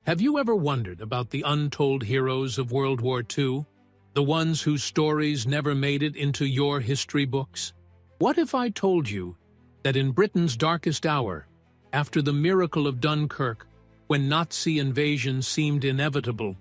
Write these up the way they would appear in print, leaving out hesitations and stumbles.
Have you ever wondered about the untold heroes of World War II? The ones whose stories never made it into your history books? What if I told you that in Britain's darkest hour, after the miracle of Dunkirk, when Nazi invasion seemed inevitable,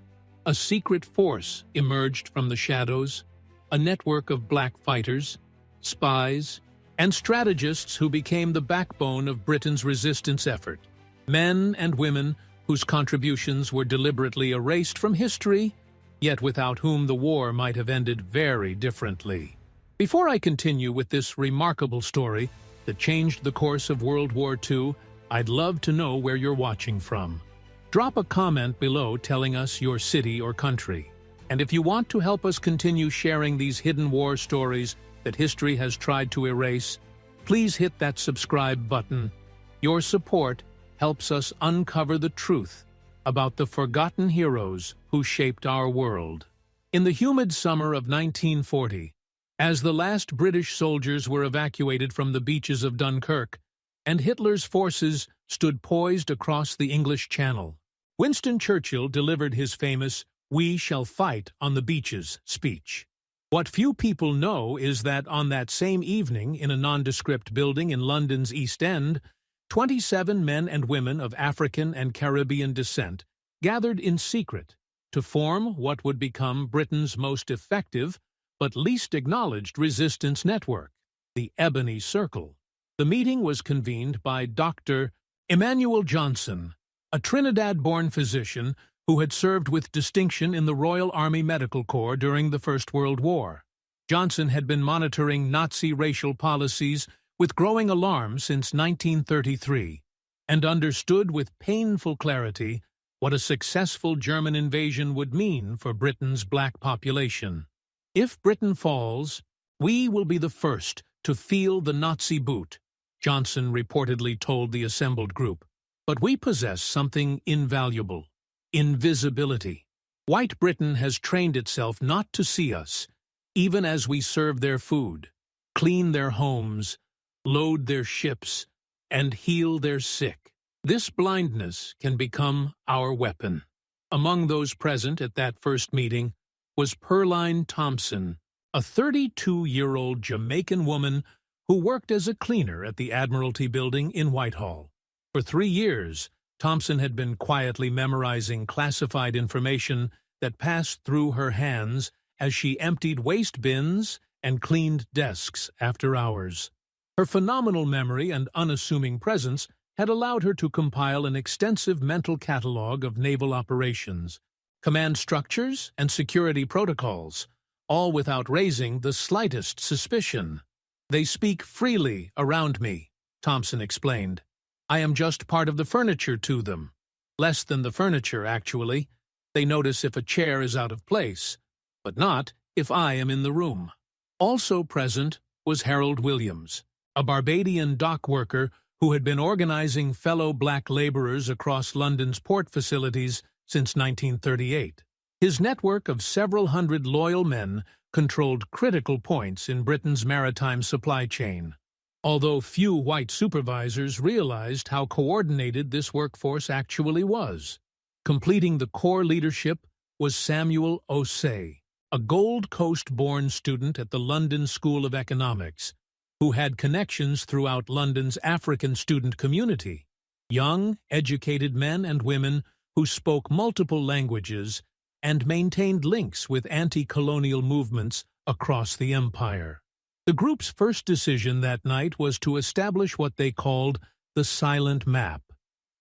a secret force emerged from the shadows, a network of black fighters, spies, and strategists who became the backbone of Britain's resistance effort, men and women whose contributions were deliberately erased from history, yet without whom the war might have ended very differently. Before I continue with this remarkable story that changed the course of World War II, I'd love to know where you're watching from. Drop a comment below telling us your city or country. And if you want to help us continue sharing these hidden war stories that history has tried to erase, please hit that subscribe button. Your support helps us uncover the truth about the forgotten heroes who shaped our world. In the humid summer of 1940, as the last British soldiers were evacuated from the beaches of Dunkirk, and Hitler's forces stood poised across the English Channel, Winston Churchill delivered his famous "We shall fight on the beaches" speech. What few people know is that on that same evening, in a nondescript building in London's East End, 27 men and women of African and Caribbean descent gathered in secret to form what would become Britain's most effective but least acknowledged resistance network, the Ebony Circle. The meeting was convened by Dr. Emmanuel Johnson, a Trinidad-born physician who had served with distinction in the Royal Army Medical Corps during the First World War. Johnson had been monitoring Nazi racial policies with growing alarm since 1933, and understood with painful clarity what a successful German invasion would mean for Britain's black population. "If Britain falls, we will be the first to feel the Nazi boot," Johnson reportedly told the assembled group. "But we possess something invaluable: invisibility. White Britain has trained itself not to see us, even as we serve their food, clean their homes, load their ships, and heal their sick. This blindness can become our weapon." Among those present at that first meeting was Pearline Thompson, a 32-year-old Jamaican woman who worked as a cleaner at the Admiralty Building in Whitehall. For 3 years, Thompson had been quietly memorizing classified information that passed through her hands as she emptied waste bins and cleaned desks after hours. Her phenomenal memory and unassuming presence had allowed her to compile an extensive mental catalog of naval operations, command structures, and security protocols, all without raising the slightest suspicion. "They speak freely around me," Thompson explained. "I am just part of the furniture to them. Less than the furniture, actually. They notice if a chair is out of place, but not if I am in the room." Also present was Harold Williams, a Barbadian dock worker who had been organizing fellow black laborers across London's port facilities since 1938. His network of several hundred loyal men controlled critical points in Britain's maritime supply chain, although few white supervisors realized how coordinated this workforce actually was. Completing the core leadership was Samuel Osei, a Gold Coast-born student at the London School of Economics, who had connections throughout London's African student community. Young, educated men and women who spoke multiple languages and maintained links with anti-colonial movements across the empire. The group's first decision that night was to establish what they called the Silent Map,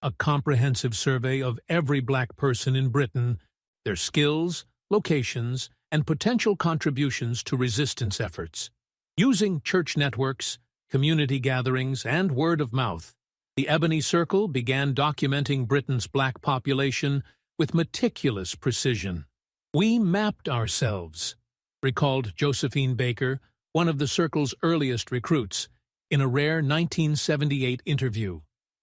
a comprehensive survey of every black person in Britain, their skills, locations, and potential contributions to resistance efforts. Using church networks, community gatherings, and word of mouth, the Ebony Circle began documenting Britain's black population with meticulous precision. "We mapped ourselves," recalled Josephine Baker, one of the Circle's earliest recruits, in a rare 1978 interview.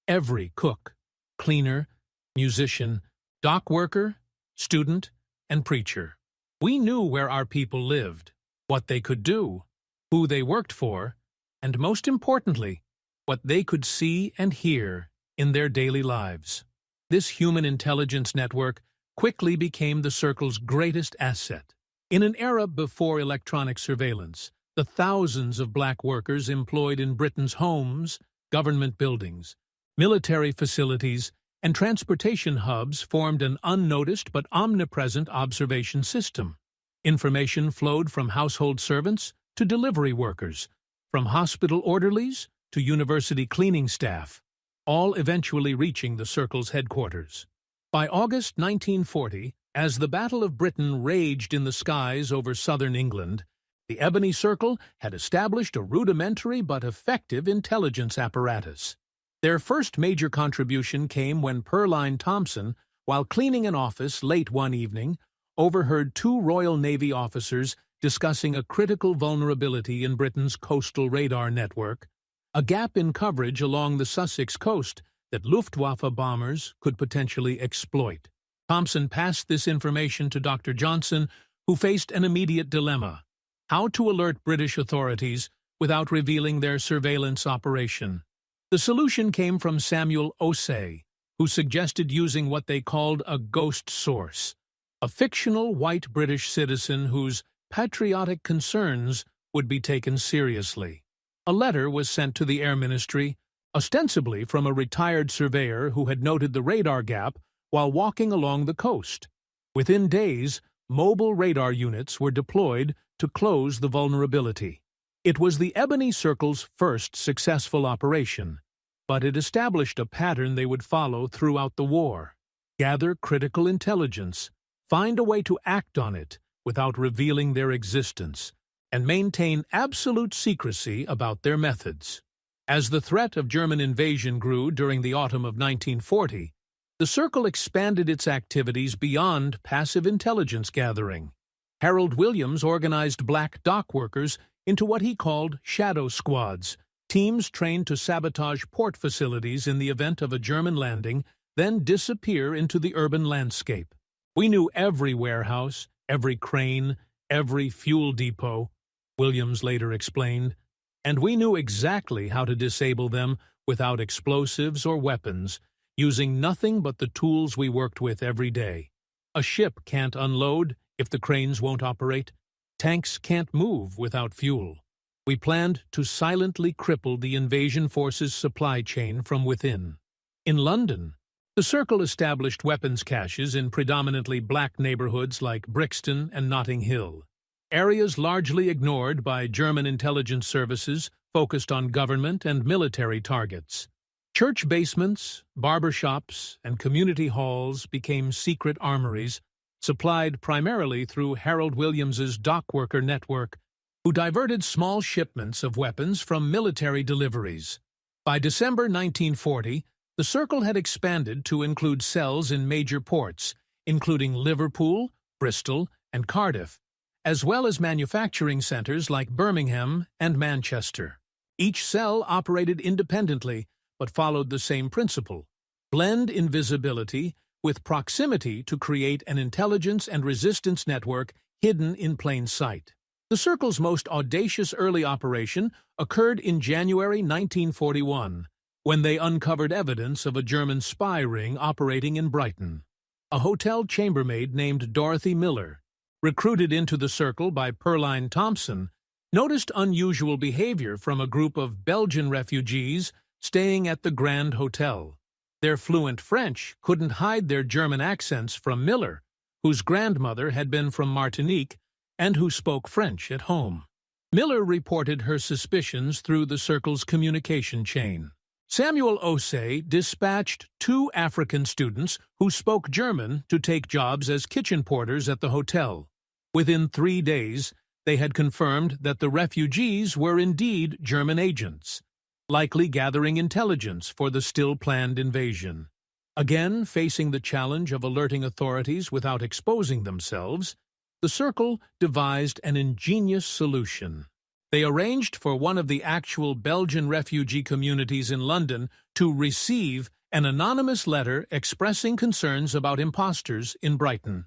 "Every cook, cleaner, musician, dock worker, student, and preacher. We knew where our people lived, what they could do, who they worked for, and most importantly, what they could see and hear in their daily lives." This human intelligence network quickly became the Circle's greatest asset. In an era before electronic surveillance, the thousands of black workers employed in Britain's homes, government buildings, military facilities, and transportation hubs formed an unnoticed but omnipresent observation system. Information flowed from household servants to delivery workers, from hospital orderlies to university cleaning staff, all eventually reaching the Circle's headquarters. By August 1940, as the Battle of Britain raged in the skies over southern England, the Ebony Circle had established a rudimentary but effective intelligence apparatus. Their first major contribution came when Pearline Thompson, while cleaning an office late one evening, overheard two Royal Navy officers discussing a critical vulnerability in Britain's coastal radar network, a gap in coverage along the Sussex coast that Luftwaffe bombers could potentially exploit. Thompson passed this information to Dr. Johnson, who faced an immediate dilemma: how to alert British authorities without revealing their surveillance operation. The solution came from Samuel Osei, who suggested using what they called a ghost source, a fictional white British citizen whose patriotic concerns would be taken seriously. A letter was sent to the Air Ministry, ostensibly from a retired surveyor who had noted the radar gap while walking along the coast. Within days, mobile radar units were deployed to close the vulnerability. It was the Ebony Circle's first successful operation, but it established a pattern they would follow throughout the war: gather critical intelligence, find a way to act on it without revealing their existence, and maintain absolute secrecy about their methods. As the threat of German invasion grew during the autumn of 1940, the Circle expanded its activities beyond passive intelligence gathering. Harold Williams organized black dock workers into what he called shadow squads, teams trained to sabotage port facilities in the event of a German landing, then disappear into the urban landscape. We knew every warehouse, every crane, every fuel depot, Williams later explained, and we knew exactly how to disable them without explosives or weapons, using nothing but the tools we worked with every day. A ship can't unload if the cranes won't operate. Tanks can't move without fuel. We planned to silently cripple the invasion force's supply chain from within. In London, the Circle established weapons caches in predominantly black neighborhoods like Brixton and Notting Hill, areas largely ignored by German intelligence services focused on government and military targets. Church basements, barbershops, and community halls became secret armories, supplied primarily through Harold Williams's dockworker network, who diverted small shipments of weapons from military deliveries. By December 1940, the Circle had expanded to include cells in major ports, including Liverpool, Bristol, and Cardiff, as well as manufacturing centers like Birmingham and Manchester. Each cell operated independently, but followed the same principle: blend invisibility with proximity to create an intelligence and resistance network hidden in plain sight. The Circle's most audacious early operation occurred in January 1941, when they uncovered evidence of a German spy ring operating in Brighton. A hotel chambermaid named Dorothy Miller, recruited into the Circle by Pearline Thompson, noticed unusual behavior from a group of Belgian refugees staying at the Grand Hotel. Their fluent French couldn't hide their German accents from Miller, whose grandmother had been from Martinique and who spoke French at home. Miller reported her suspicions through the Circle's communication chain. Samuel Osei dispatched two African students who spoke German to take jobs as kitchen porters at the hotel. Within 3 days, they had confirmed that the refugees were indeed German agents, likely gathering intelligence for the still-planned invasion. Again, facing the challenge of alerting authorities without exposing themselves, the Circle devised an ingenious solution. They arranged for one of the actual Belgian refugee communities in London to receive an anonymous letter expressing concerns about imposters in Brighton.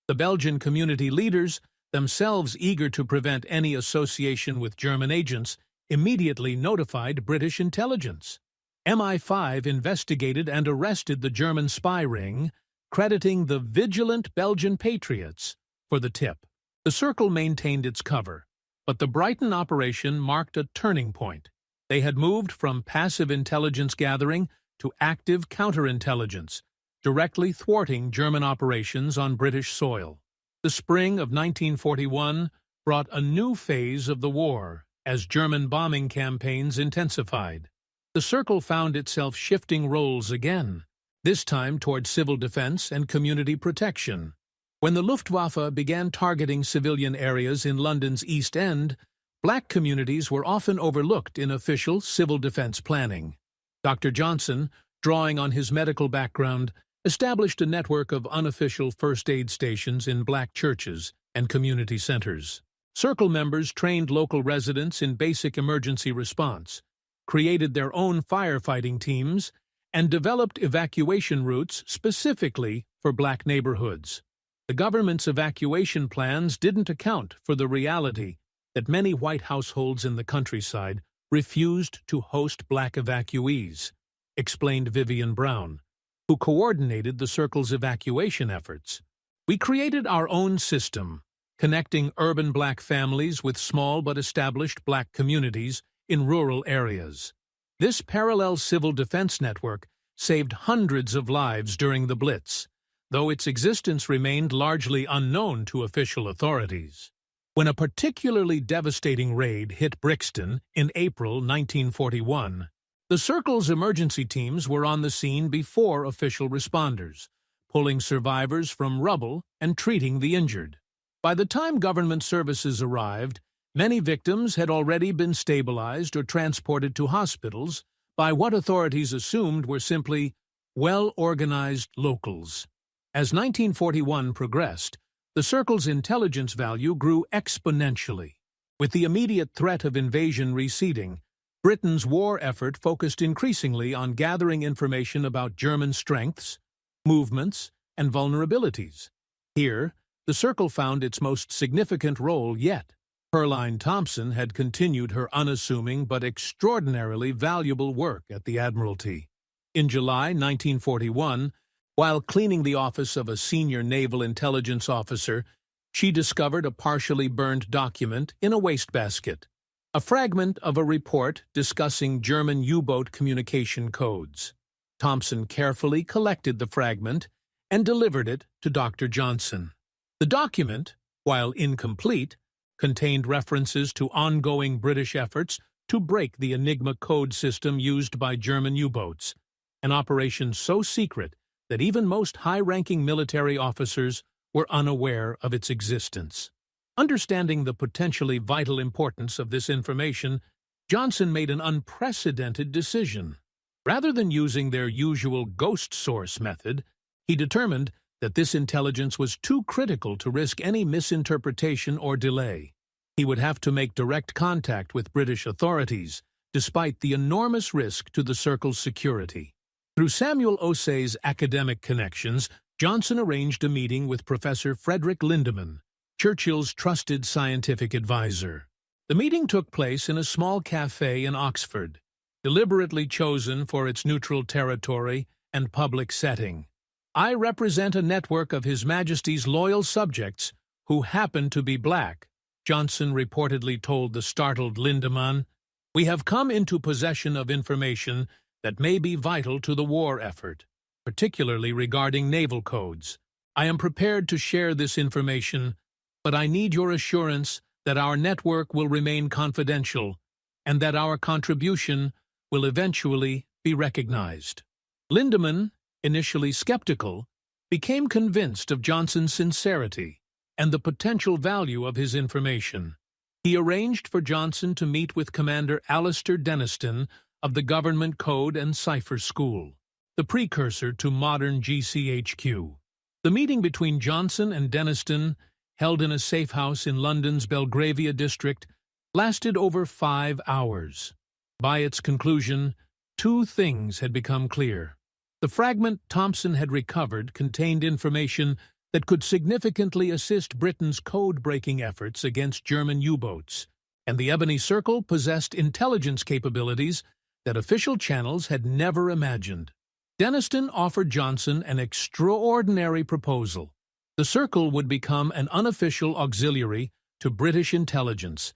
The Belgian community leaders, themselves eager to prevent any association with German agents, immediately notified British intelligence. MI5 investigated and arrested the German spy ring, crediting the vigilant Belgian patriots for the tip. The Circle maintained its cover, but the Brighton operation marked a turning point. They had moved from passive intelligence gathering to active counterintelligence, directly thwarting German operations on British soil. The spring of 1941 brought a new phase of the war as German bombing campaigns intensified. The Circle found itself shifting roles again, this time toward civil defense and community protection. When the Luftwaffe began targeting civilian areas in London's East End, black communities were often overlooked in official civil defense planning. Dr. Johnson, drawing on his medical background, established a network of unofficial first aid stations in black churches and community centers. Circle members trained local residents in basic emergency response, created their own firefighting teams, and developed evacuation routes specifically for black neighborhoods. The government's evacuation plans didn't account for the reality that many white households in the countryside refused to host black evacuees, explained Vivian Brown, who coordinated the Circle's evacuation efforts. We created our own system, connecting urban black families with small but established black communities in rural areas. This parallel civil defense network saved hundreds of lives during the Blitz, though its existence remained largely unknown to official authorities. When a particularly devastating raid hit Brixton in April 1941, the Circle's emergency teams were on the scene before official responders, pulling survivors from rubble and treating the injured. By the time government services arrived, many victims had already been stabilized or transported to hospitals by what authorities assumed were simply well-organized locals. As 1941 progressed, the Circle's intelligence value grew exponentially. With the immediate threat of invasion receding, Britain's war effort focused increasingly on gathering information about German strengths, movements, and vulnerabilities. Here, the Circle found its most significant role yet. Pearline Thompson had continued her unassuming but extraordinarily valuable work at the Admiralty. In July 1941, while cleaning the office of a senior naval intelligence officer, she discovered a partially burned document in a wastebasket, a fragment of a report discussing German U-boat communication codes. Thompson carefully collected the fragment and delivered it to Dr. Johnson. The document, while incomplete, contained references to ongoing British efforts to break the Enigma code system used by German U-boats, an operation so secret that even most high-ranking military officers were unaware of its existence. Understanding the potentially vital importance of this information, Johnson made an unprecedented decision. Rather than using their usual ghost source method, he determined that this intelligence was too critical to risk any misinterpretation or delay. He would have to make direct contact with British authorities, despite the enormous risk to the Circle's security. Through Samuel Osei's academic connections, Johnson arranged a meeting with Professor Frederick Lindemann, Churchill's trusted scientific advisor. The meeting took place in a small cafe in Oxford, deliberately chosen for its neutral territory and public setting. "I represent a network of His Majesty's loyal subjects who happen to be black," Johnson reportedly told the startled Lindemann. "We have come into possession of information that may be vital to the war effort, particularly regarding naval codes. I am prepared to share this information, but I need your assurance that our network will remain confidential and that our contribution will eventually be recognized." Lindemann, initially skeptical, became convinced of Johnson's sincerity and the potential value of his information. He arranged for Johnson to meet with Commander Alistair Denniston of the Government Code and Cipher School, the precursor to modern GCHQ. The meeting between Johnson and Denniston, held in a safe house in London's Belgravia district, lasted over 5 hours. By its conclusion, two things had become clear. The fragment Thompson had recovered contained information that could significantly assist Britain's code-breaking efforts against German U-boats, and the Ebony Circle possessed intelligence capabilities that official channels had never imagined. Denniston offered Johnson an extraordinary proposal. The Circle would become an unofficial auxiliary to British intelligence,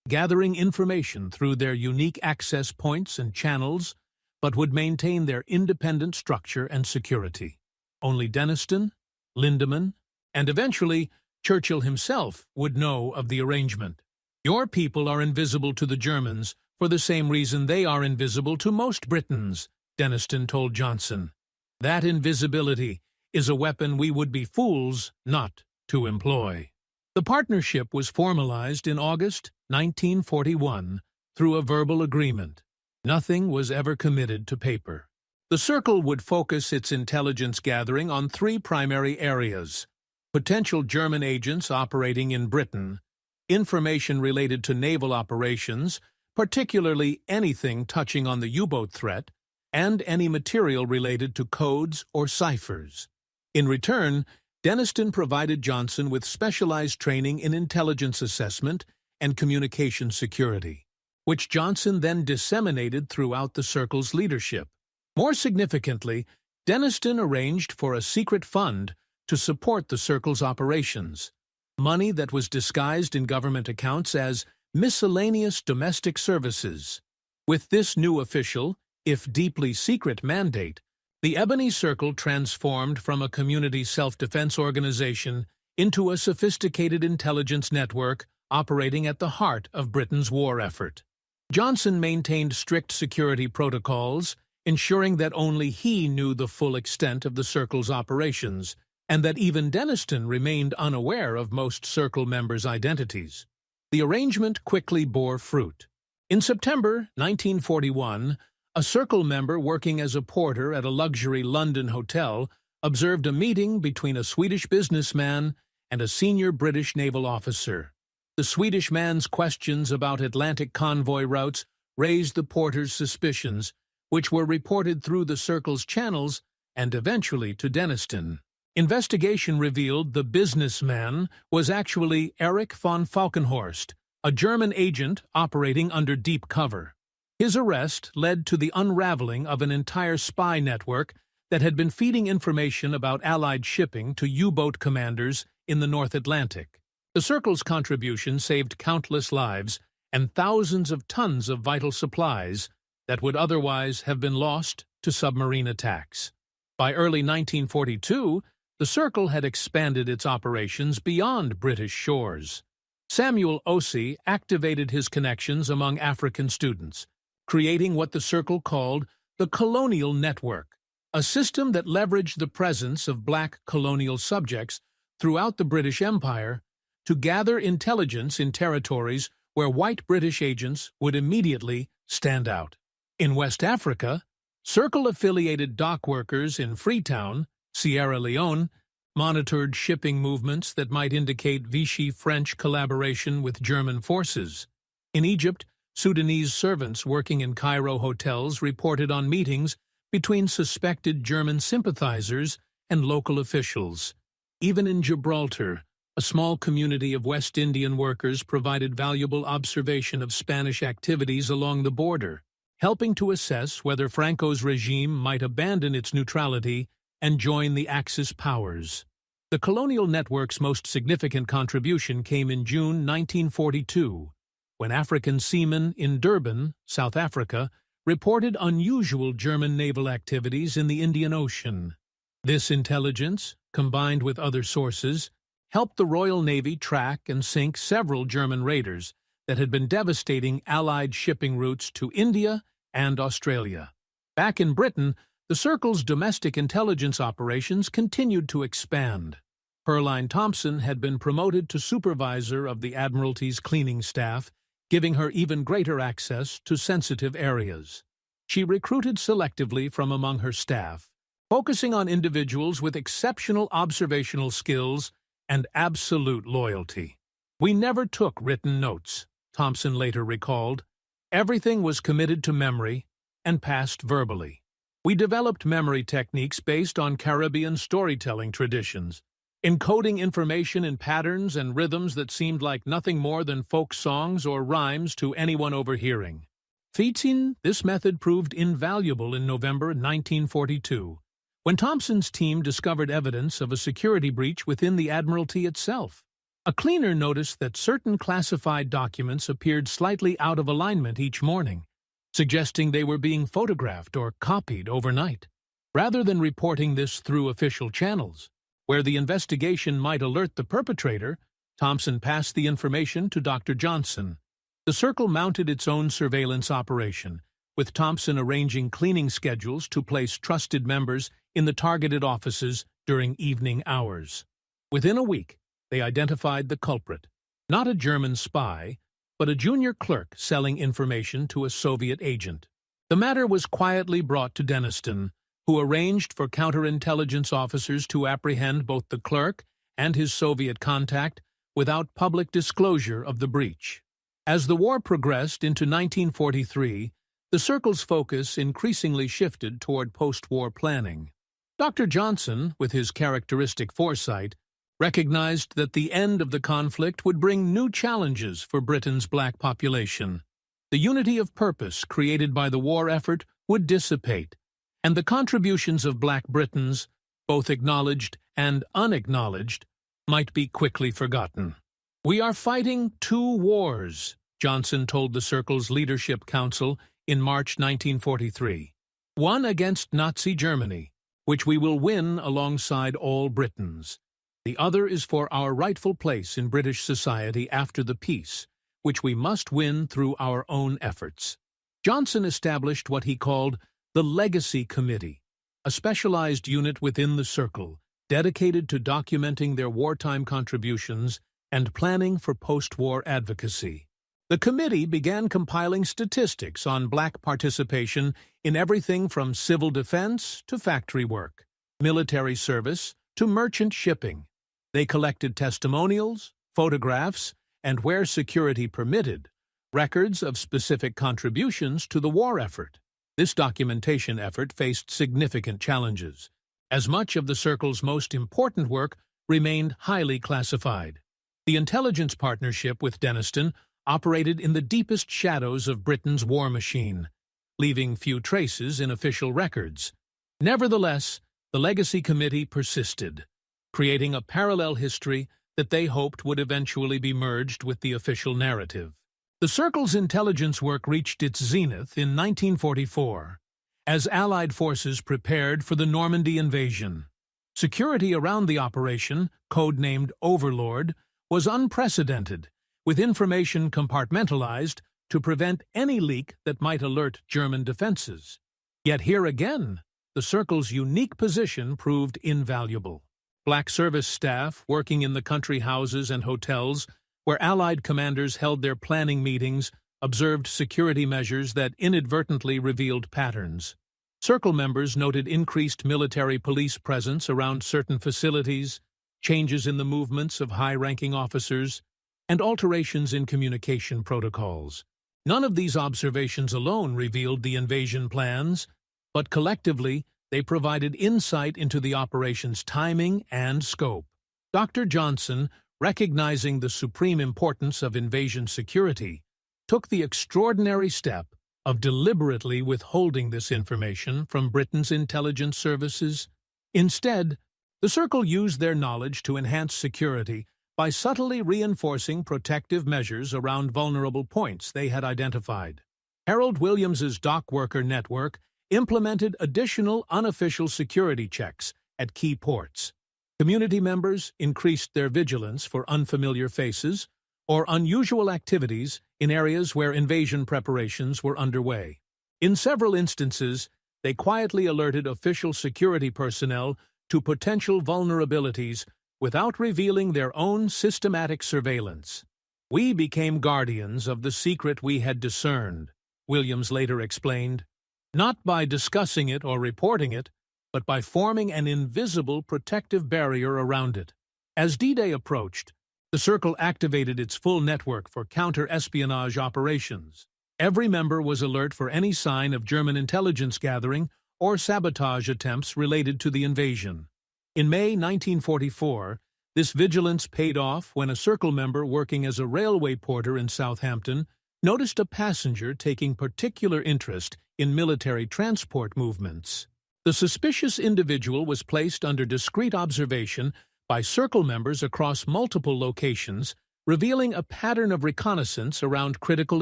gathering information through their unique access points and channels, but would maintain their independent structure and security. Only Denniston, Lindemann, and eventually Churchill himself would know of the arrangement. Your people are invisible to the Germans for the same reason they are invisible to most Britons, Denniston told Johnson. That invisibility is a weapon we would be fools not to employ. The partnership was formalized in August 1941 through a verbal agreement. Nothing was ever committed to paper. The Circle would focus its intelligence gathering on three primary areas: potential German agents operating in Britain, information related to naval operations, particularly anything touching on the U-boat threat, and any material related to codes or ciphers. In return, Denniston provided Johnson with specialized training in intelligence assessment and communication security, which Johnson then disseminated throughout the Circle's leadership. More significantly, Denniston arranged for a secret fund to support the Circle's operations, money that was disguised in government accounts as miscellaneous domestic services. With this new official, if deeply secret mandate, the Ebony Circle transformed from a community self-defense organization into a sophisticated intelligence network operating at the heart of Britain's war effort. Johnson maintained strict security protocols, ensuring that only he knew the full extent of the Circle's operations, and that even Denniston remained unaware of most Circle members' identities. The arrangement quickly bore fruit. In September 1941, a Circle member working as a porter at a luxury London hotel observed a meeting between a Swedish businessman and a senior British naval officer. The Swedish man's questions about Atlantic convoy routes raised the porter's suspicions, which were reported through the Circle's channels and eventually to Denniston. Investigation revealed the businessman was actually Erich von Falkenhorst, a German agent operating under deep cover. His arrest led to the unraveling of an entire spy network that had been feeding information about Allied shipping to U-boat commanders in the North Atlantic. The Circle's contribution saved countless lives and thousands of tons of vital supplies that would otherwise have been lost to submarine attacks. By early 1942, the Circle had expanded its operations beyond British shores. Samuel Ossie activated his connections among African students, creating what the Circle called the Colonial Network, a system that leveraged the presence of black colonial subjects throughout the British Empire to gather intelligence in territories where white British agents would immediately stand out. In West Africa, Circle-affiliated dock workers in Freetown, Sierra Leone, monitored shipping movements that might indicate Vichy-French collaboration with German forces. In Egypt, Sudanese servants working in Cairo hotels reported on meetings between suspected German sympathizers and local officials. Even in Gibraltar, a small community of West Indian workers provided valuable observation of Spanish activities along the border, helping to assess whether Franco's regime might abandon its neutrality and join the Axis powers. The colonial network's most significant contribution came in June 1942, when African seamen in Durban, South Africa, reported unusual German naval activities in the Indian Ocean. This intelligence, combined with other sources, helped the Royal Navy track and sink several German raiders that had been devastating Allied shipping routes to India and Australia. Back in Britain, the Circle's domestic intelligence operations continued to expand. Pearline Thompson had been promoted to supervisor of the Admiralty's cleaning staff, giving her even greater access to sensitive areas. She recruited selectively from among her staff, focusing on individuals with exceptional observational skills and absolute loyalty. "We never took written notes," Thompson later recalled. "Everything was committed to memory and passed verbally. We developed memory techniques based on Caribbean storytelling traditions, encoding information in patterns and rhythms that seemed like nothing more than folk songs or rhymes to anyone overhearing. This method proved invaluable in November 1942, when Thompson's team discovered evidence of a security breach within the Admiralty itself. A cleaner noticed that certain classified documents appeared slightly out of alignment each morning, suggesting they were being photographed or copied overnight. Rather than reporting this through official channels, where the investigation might alert the perpetrator, Thompson passed the information to Dr. Johnson. The Circle mounted its own surveillance operation, with Thompson arranging cleaning schedules to place trusted members in the targeted offices during evening hours. Within a week, they identified the culprit, not a German spy, but a junior clerk selling information to a Soviet agent. The matter was quietly brought to Denniston, who arranged for counterintelligence officers to apprehend both the clerk and his Soviet contact without public disclosure of the breach. As the war progressed into 1943, the Circle's focus increasingly shifted toward post-war planning. Dr. Johnson, with his characteristic foresight, recognized that the end of the conflict would bring new challenges for Britain's black population. The unity of purpose created by the war effort would dissipate, and the contributions of black Britons, both acknowledged and unacknowledged, might be quickly forgotten. "We are fighting two wars," Johnson told the Circle's Leadership Council in March 1943. "One against Nazi Germany, which we will win alongside all Britons. The other is for our rightful place in British society after the peace, which we must win through our own efforts." Johnson established what he called the Legacy Committee, a specialized unit within the Circle, dedicated to documenting their wartime contributions and planning for post-war advocacy. The committee began compiling statistics on black participation in everything from civil defense to factory work, military service to merchant shipping. They collected testimonials, photographs, and, where security permitted, records of specific contributions to the war effort. This documentation effort faced significant challenges, as much of the Circle's most important work remained highly classified. The intelligence partnership with Denniston operated in the deepest shadows of Britain's war machine, leaving few traces in official records. Nevertheless, the Legacy Committee persisted, creating a parallel history that they hoped would eventually be merged with the official narrative. The Circle's intelligence work reached its zenith in 1944, as Allied forces prepared for the Normandy invasion. Security around the operation, codenamed Overlord, was unprecedented, with information compartmentalized to prevent any leak that might alert German defenses. Yet here again, the Circle's unique position proved invaluable. Black service staff working in the country houses and hotels where Allied commanders held their planning meetings observed security measures that inadvertently revealed patterns. Circle members noted increased military police presence around certain facilities, changes in the movements of high-ranking officers, and alterations in communication protocols. None of these observations alone revealed the invasion plans, but collectively they provided insight into the operation's timing and scope. Dr. Johnson, recognizing the supreme importance of invasion security, took the extraordinary step of deliberately withholding this information from Britain's intelligence services. Instead, the Circle used their knowledge to enhance security by subtly reinforcing protective measures around vulnerable points they had identified. Harold Williams's dock worker network implemented additional unofficial security checks at key ports. Community members increased their vigilance for unfamiliar faces or unusual activities in areas where invasion preparations were underway. In several instances, they quietly alerted official security personnel to potential vulnerabilities without revealing their own systematic surveillance. "We became guardians of the secret we had discerned," Williams later explained, "not by discussing it or reporting it, but by forming an invisible protective barrier around it." As D-Day approached, the Circle activated its full network for counter-espionage operations. Every member was alert for any sign of German intelligence gathering or sabotage attempts related to the invasion. In May 1944, this vigilance paid off when a Circle member working as a railway porter in Southampton noticed a passenger taking particular interest in military transport movements. The suspicious individual was placed under discreet observation by Circle members across multiple locations, revealing a pattern of reconnaissance around critical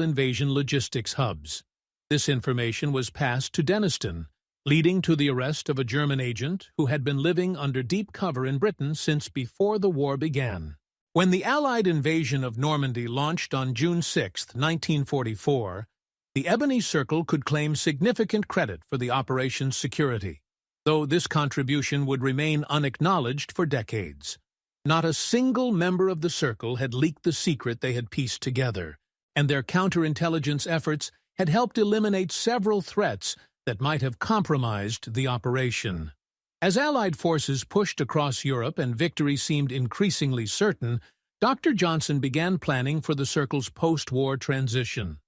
invasion logistics hubs. This information was passed to Deniston, leading to the arrest of a German agent who had been living under deep cover in Britain since before the war began. When the Allied invasion of Normandy launched on June 6, 1944, the Ebony Circle could claim significant credit for the operation's security, though this contribution would remain unacknowledged for decades. Not a single member of the Circle had leaked the secret they had pieced together, and their counterintelligence efforts had helped eliminate several threats that might have compromised the operation. As Allied forces pushed across Europe and victory seemed increasingly certain, Dr. Johnson began planning for the Circle's post-war transition.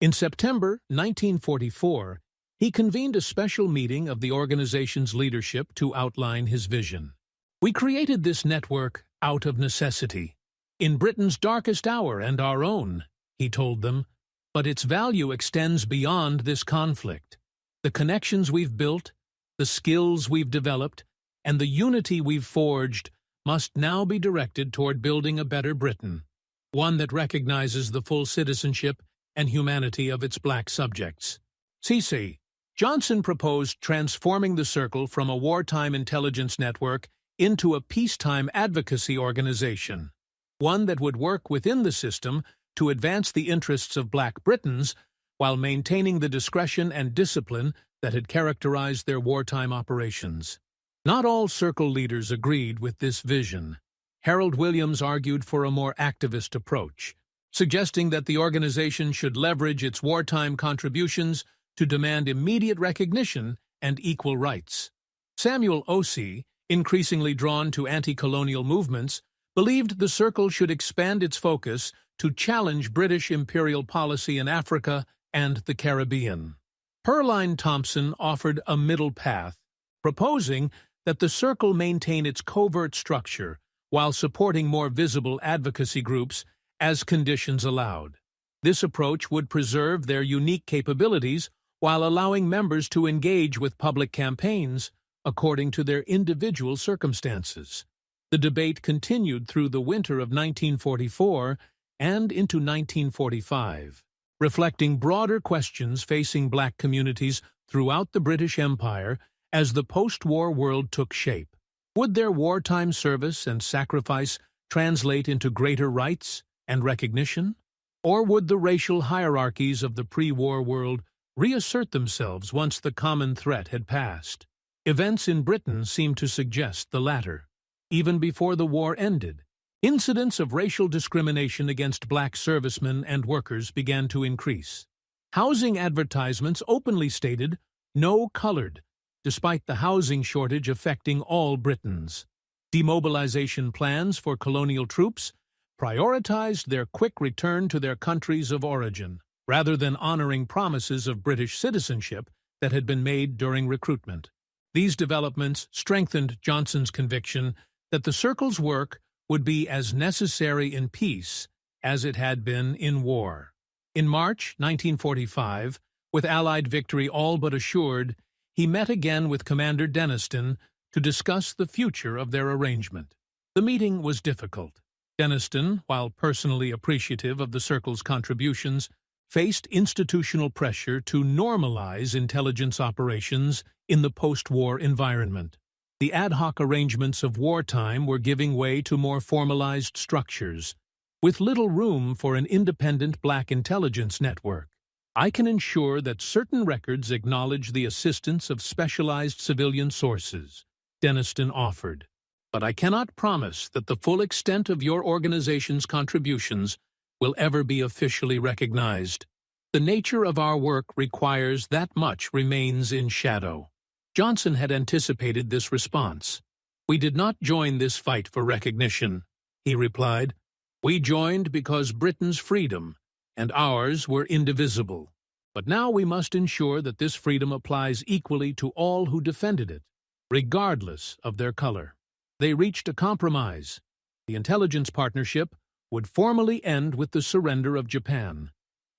In September 1944, he convened a special meeting of the organization's leadership to outline his vision. "We created this network out of necessity, in Britain's darkest hour and our own," he told them, "but its value extends beyond this conflict. The connections we've built, the skills we've developed, and the unity we've forged must now be directed toward building a better Britain, one that recognizes the full citizenship and humanity of its black subjects." C.C. Johnson proposed transforming the Circle from a wartime intelligence network into a peacetime advocacy organization, one that would work within the system to advance the interests of Black Britons while maintaining the discretion and discipline that had characterized their wartime operations. Not all Circle leaders agreed with this vision. Harold Williams argued for a more activist approach, suggesting that the organization should leverage its wartime contributions to demand immediate recognition and equal rights. Samuel Osee, increasingly drawn to anti-colonial movements, believed the Circle should expand its focus to challenge British imperial policy in Africa and the Caribbean. Pearline Thompson offered a middle path, proposing that the Circle maintain its covert structure while supporting more visible advocacy groups as conditions allowed. This approach would preserve their unique capabilities while allowing members to engage with public campaigns according to their individual circumstances. The debate continued through the winter of 1944 and into 1945, reflecting broader questions facing Black communities throughout the British Empire as the post-war world took shape. Would their wartime service and sacrifice translate into greater rights and recognition? Or would the racial hierarchies of the pre-war world reassert themselves once the common threat had passed? Events in Britain seemed to suggest the latter. Even before the war ended, incidents of racial discrimination against Black servicemen and workers began to increase. Housing advertisements openly stated, "No colored," despite the housing shortage affecting all Britons. Demobilization plans for colonial troops prioritized their quick return to their countries of origin, rather than honoring promises of British citizenship that had been made during recruitment. These developments strengthened Johnson's conviction that the Circle's work would be as necessary in peace as it had been in war. In March 1945, with Allied victory all but assured, he met again with Commander Deniston to discuss the future of their arrangement. The meeting was difficult. Deniston, while personally appreciative of the Circle's contributions, faced institutional pressure to normalize intelligence operations in the post-war environment. The ad hoc arrangements of wartime were giving way to more formalized structures, with little room for an independent Black intelligence network. "I can ensure that certain records acknowledge the assistance of specialized civilian sources," Deniston offered, "but I cannot promise that the full extent of your organization's contributions will ever be officially recognized. The nature of our work requires that much remains in shadow." Johnson had anticipated this response. "We did not join this fight for recognition," he replied. "We joined because Britain's freedom and ours were indivisible. But now we must ensure that this freedom applies equally to all who defended it, regardless of their color." They reached a compromise. The intelligence partnership would formally end with the surrender of Japan,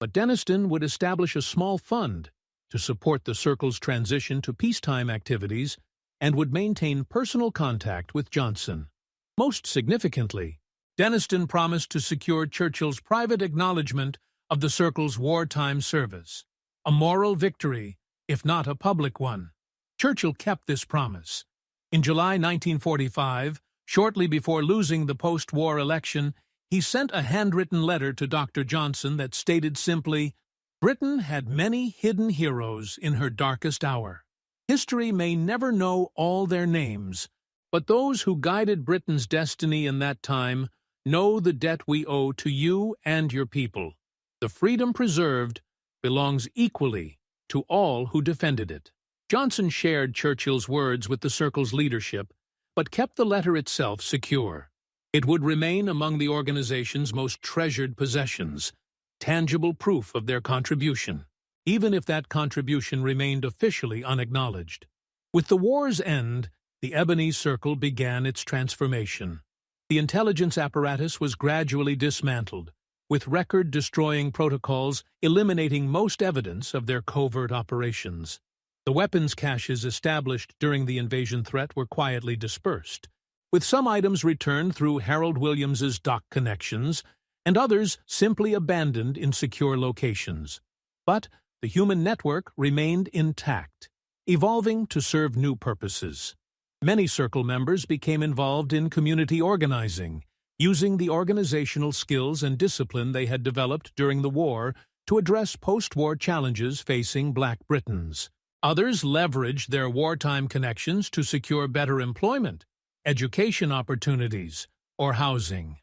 but Denniston would establish a small fund to support the Circle's transition to peacetime activities and would maintain personal contact with Johnson. Most significantly, Denniston promised to secure Churchill's private acknowledgement of the Circle's wartime service, a moral victory, if not a public one. Churchill kept this promise. In July 1945, shortly before losing the post-war election, he sent a handwritten letter to Dr. Johnson that stated simply, "Britain had many hidden heroes in her darkest hour. History may never know all their names, but those who guided Britain's destiny in that time know the debt we owe to you and your people. The freedom preserved belongs equally to all who defended it." Johnson shared Churchill's words with the Circle's leadership, but kept the letter itself secure. It would remain among the organization's most treasured possessions, tangible proof of their contribution, even if that contribution remained officially unacknowledged. With the war's end, the Ebony Circle began its transformation. The intelligence apparatus was gradually dismantled, with record-destroying protocols eliminating most evidence of their covert operations. The weapons caches established during the invasion threat were quietly dispersed, with some items returned through Harold Williams's dock connections and others simply abandoned in secure locations. But the human network remained intact, evolving to serve new purposes. Many Circle members became involved in community organizing, using the organizational skills and discipline they had developed during the war to address post-war challenges facing Black Britons. Others leveraged their wartime connections to secure better employment, education opportunities, or housing.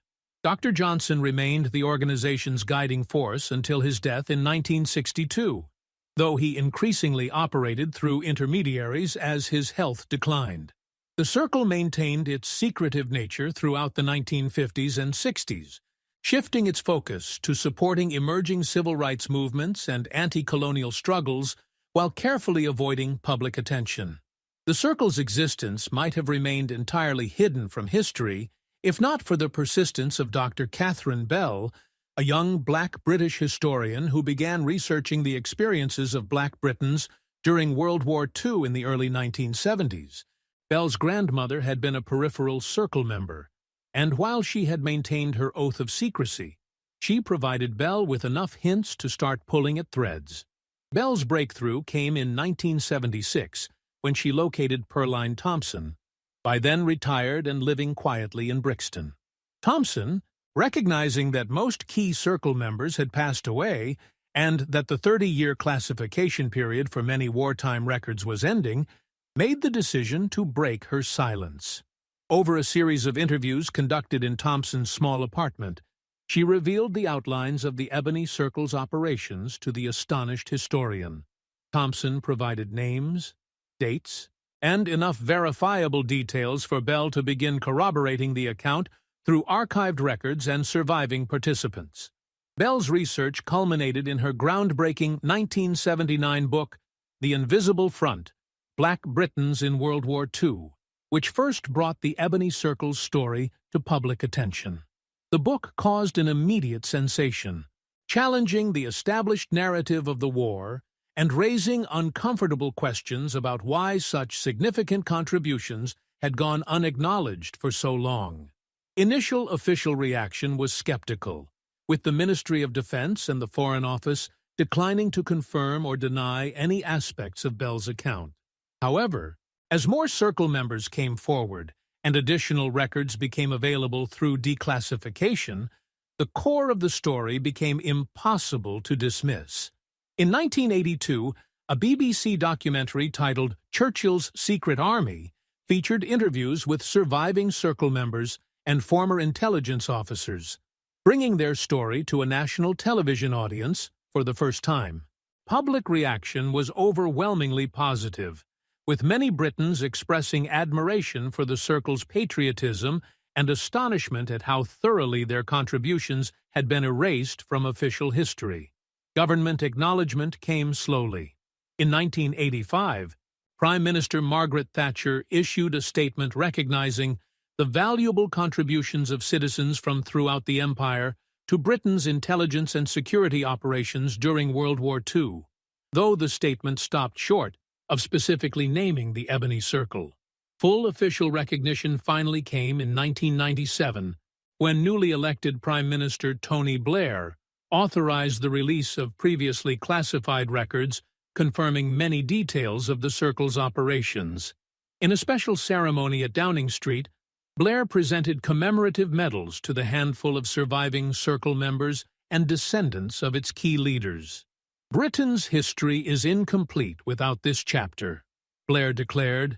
Dr. Johnson remained the organization's guiding force until his death in 1962, though he increasingly operated through intermediaries as his health declined. The Circle maintained its secretive nature throughout the 1950s and 60s, shifting its focus to supporting emerging civil rights movements and anti-colonial struggles while carefully avoiding public attention. The Circle's existence might have remained entirely hidden from history if not for the persistence of Dr. Catherine Bell, a young Black British historian who began researching the experiences of Black Britons during World War II in the early 1970s. Bell's grandmother had been a peripheral Circle member, and while she had maintained her oath of secrecy, she provided Bell with enough hints to start pulling at threads. Bell's breakthrough came in 1976, when she located Pearline Thompson, by then retired and living quietly in Brixton. Thompson, recognizing that most key Circle members had passed away and that the 30-year classification period for many wartime records was ending, made the decision to break her silence. Over a series of interviews conducted in Thompson's small apartment, she revealed the outlines of the Ebony Circle's operations to the astonished historian. Thompson provided names, dates, and enough verifiable details for Bell to begin corroborating the account through archived records and surviving participants. Bell's research culminated in her groundbreaking 1979 book, The Invisible Front: Black Britons in World War II, which first brought the Ebony Circle's story to public attention. The book caused an immediate sensation, challenging the established narrative of the war and raising uncomfortable questions about why such significant contributions had gone unacknowledged for so long. Initial official reaction was skeptical, with the Ministry of Defense and the Foreign Office declining to confirm or deny any aspects of Bell's account. However, as more Circle members came forward and additional records became available through declassification, the core of the story became impossible to dismiss. In 1982, a BBC documentary titled Churchill's Secret Army featured interviews with surviving Circle members and former intelligence officers, bringing their story to a national television audience for the first time. Public reaction was overwhelmingly positive, with many Britons expressing admiration for the Circle's patriotism and astonishment at how thoroughly their contributions had been erased from official history. Government acknowledgement came slowly. In 1985, Prime Minister Margaret Thatcher issued a statement recognizing the valuable contributions of citizens from throughout the empire to Britain's intelligence and security operations during World War II, though the statement stopped short of specifically naming the Ebony Circle. Full official recognition finally came in 1997, when newly elected Prime Minister Tony Blair authorized the release of previously classified records confirming many details of the Circle's operations. In a special ceremony at Downing Street, Blair presented commemorative medals to the handful of surviving Circle members and descendants of its key leaders. "Britain's history is incomplete without this chapter," Blair declared.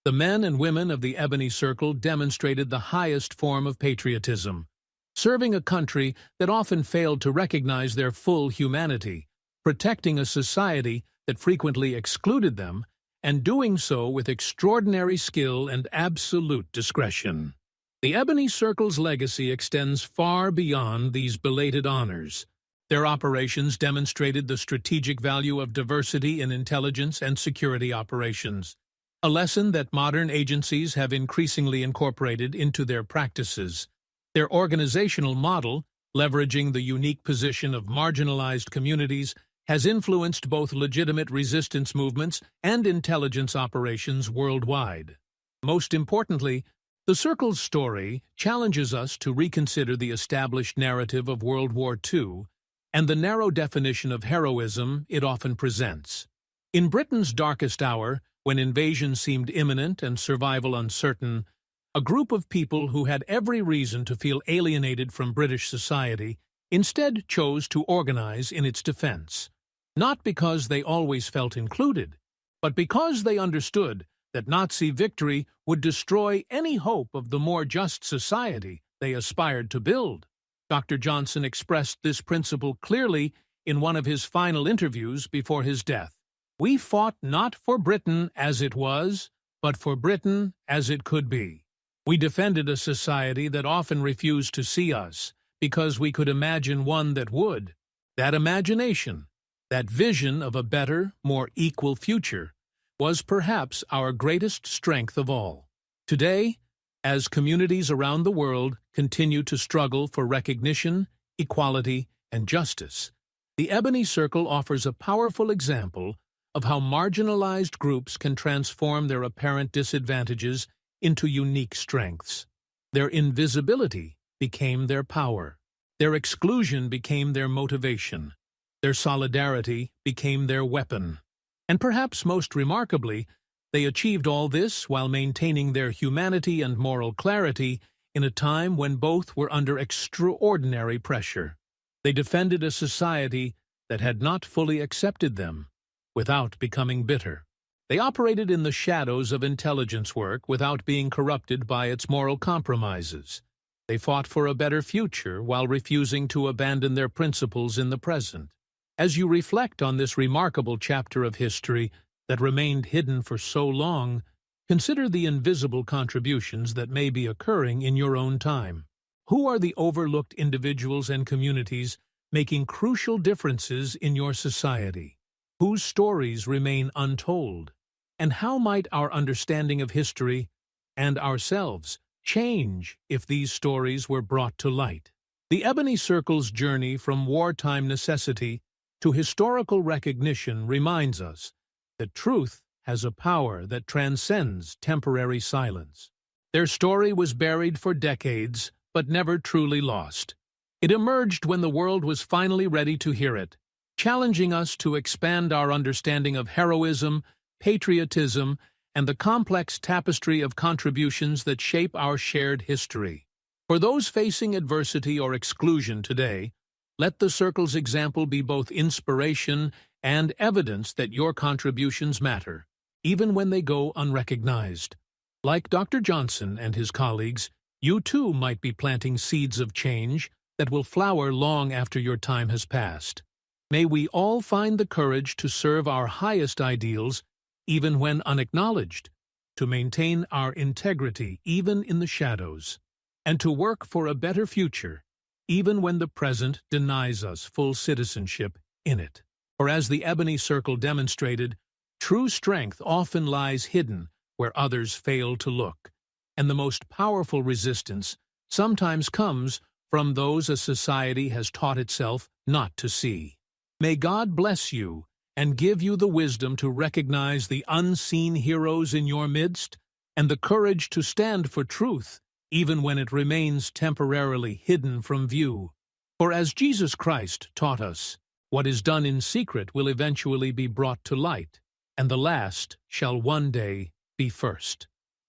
"The men and women of the Ebony Circle demonstrated the highest form of patriotism, serving a country that often failed to recognize their full humanity, protecting a society that frequently excluded them, and doing so with extraordinary skill and absolute discretion." The Ebony Circle's legacy extends far beyond these belated honors. Their operations demonstrated the strategic value of diversity in intelligence and security operations, a lesson that modern agencies have increasingly incorporated into their practices. Their organizational model, leveraging the unique position of marginalized communities, has influenced both legitimate resistance movements and intelligence operations worldwide. Most importantly, the Circle's story challenges us to reconsider the established narrative of World War II and the narrow definition of heroism it often presents. In Britain's darkest hour, when invasion seemed imminent and survival uncertain, a group of people who had every reason to feel alienated from British society instead chose to organize in its defense. Not because they always felt included, but because they understood that Nazi victory would destroy any hope of the more just society they aspired to build. Dr. Johnson expressed this principle clearly in one of his final interviews before his death. "We fought not for Britain as it was, but for Britain as it could be. We defended a society that often refused to see us, because we could imagine one that would. That imagination, that vision of a better, more equal future, was perhaps our greatest strength of all." Today, as communities around the world continue to struggle for recognition, equality, and justice, the Ebony Circle offers a powerful example of how marginalized groups can transform their apparent disadvantages into unique strengths. Their invisibility became their power. Their exclusion became their motivation. Their solidarity became their weapon. And perhaps most remarkably, they achieved all this while maintaining their humanity and moral clarity in a time when both were under extraordinary pressure. They defended a society that had not fully accepted them, without becoming bitter. They operated in the shadows of intelligence work without being corrupted by its moral compromises. They fought for a better future while refusing to abandon their principles in the present. As you reflect on this remarkable chapter of history that remained hidden for so long, consider the invisible contributions that may be occurring in your own time. Who are the overlooked individuals and communities making crucial differences in your society? Whose stories remain untold? And how might our understanding of history and ourselves change if these stories were brought to light? The Ebony Circle's journey from wartime necessity to historical recognition reminds us that truth has a power that transcends temporary silence. Their story was buried for decades, but never truly lost. It emerged when the world was finally ready to hear it, challenging us to expand our understanding of heroism, patriotism, and the complex tapestry of contributions that shape our shared history. For those facing adversity or exclusion today, let the Circle's example be both inspiration and evidence that your contributions matter, even when they go unrecognized. Like Dr. Johnson and his colleagues, you too might be planting seeds of change that will flower long after your time has passed. May we all find the courage to serve our highest ideals, even when unacknowledged, to maintain our integrity even in the shadows, and to work for a better future, even when the present denies us full citizenship in it. For as the Ebony Circle demonstrated, true strength often lies hidden where others fail to look, and the most powerful resistance sometimes comes from those a society has taught itself not to see. May God bless you and give you the wisdom to recognize the unseen heroes in your midst and the courage to stand for truth, even when it remains temporarily hidden from view. For as Jesus Christ taught us, what is done in secret will eventually be brought to light, and the last shall one day be first.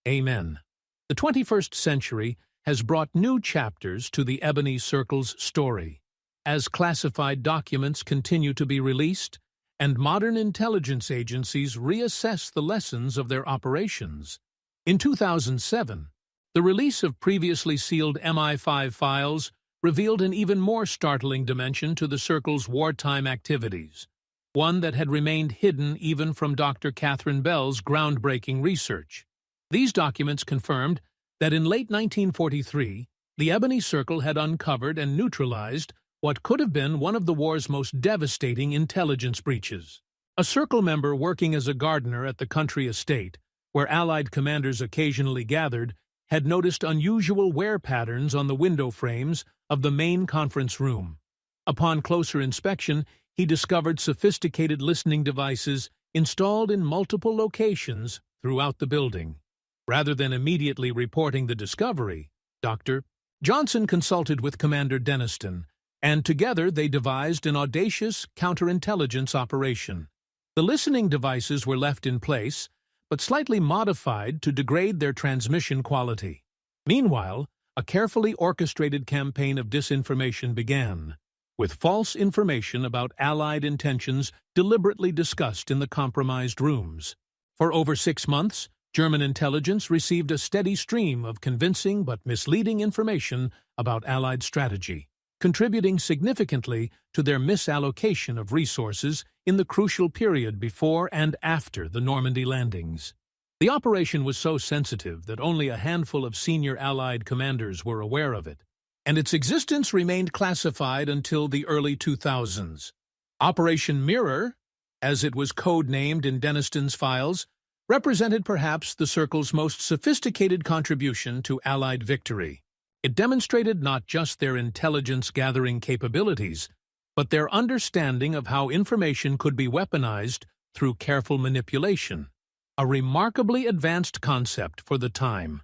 Amen. The 21st century has brought new chapters to the Ebony Circle's story. As classified documents continue to be released, and modern intelligence agencies reassess the lessons of their operations. In 2007, the release of previously sealed MI5 files revealed an even more startling dimension to the Circle's wartime activities, one that had remained hidden even from Dr. Catherine Bell's groundbreaking research. These documents confirmed that in late 1943, the Ebony Circle had uncovered and neutralized what could have been one of the war's most devastating intelligence breaches. A Circle member working as a gardener at the country estate, where Allied commanders occasionally gathered, had noticed unusual wear patterns on the window frames of the main conference room. Upon closer inspection, he discovered sophisticated listening devices installed in multiple locations throughout the building. Rather than immediately reporting the discovery, Dr. Johnson consulted with Commander Denniston, and together they devised an audacious counterintelligence operation. The listening devices were left in place, but slightly modified to degrade their transmission quality. Meanwhile, a carefully orchestrated campaign of disinformation began, with false information about Allied intentions deliberately discussed in the compromised rooms. For over 6 months, German intelligence received a steady stream of convincing but misleading information about Allied strategy, contributing significantly to their misallocation of resources in the crucial period before and after the Normandy landings. The operation was so sensitive that only a handful of senior Allied commanders were aware of it, and its existence remained classified until the early 2000s. Operation Mirror, as it was code-named in Denniston's files, represented perhaps the Circle's most sophisticated contribution to Allied victory. It demonstrated not just their intelligence-gathering capabilities, but their understanding of how information could be weaponized through careful manipulation, a remarkably advanced concept for the time.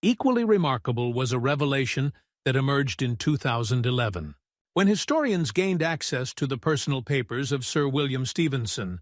Equally remarkable was a revelation that emerged in 2011, when historians gained access to the personal papers of Sir William Stevenson,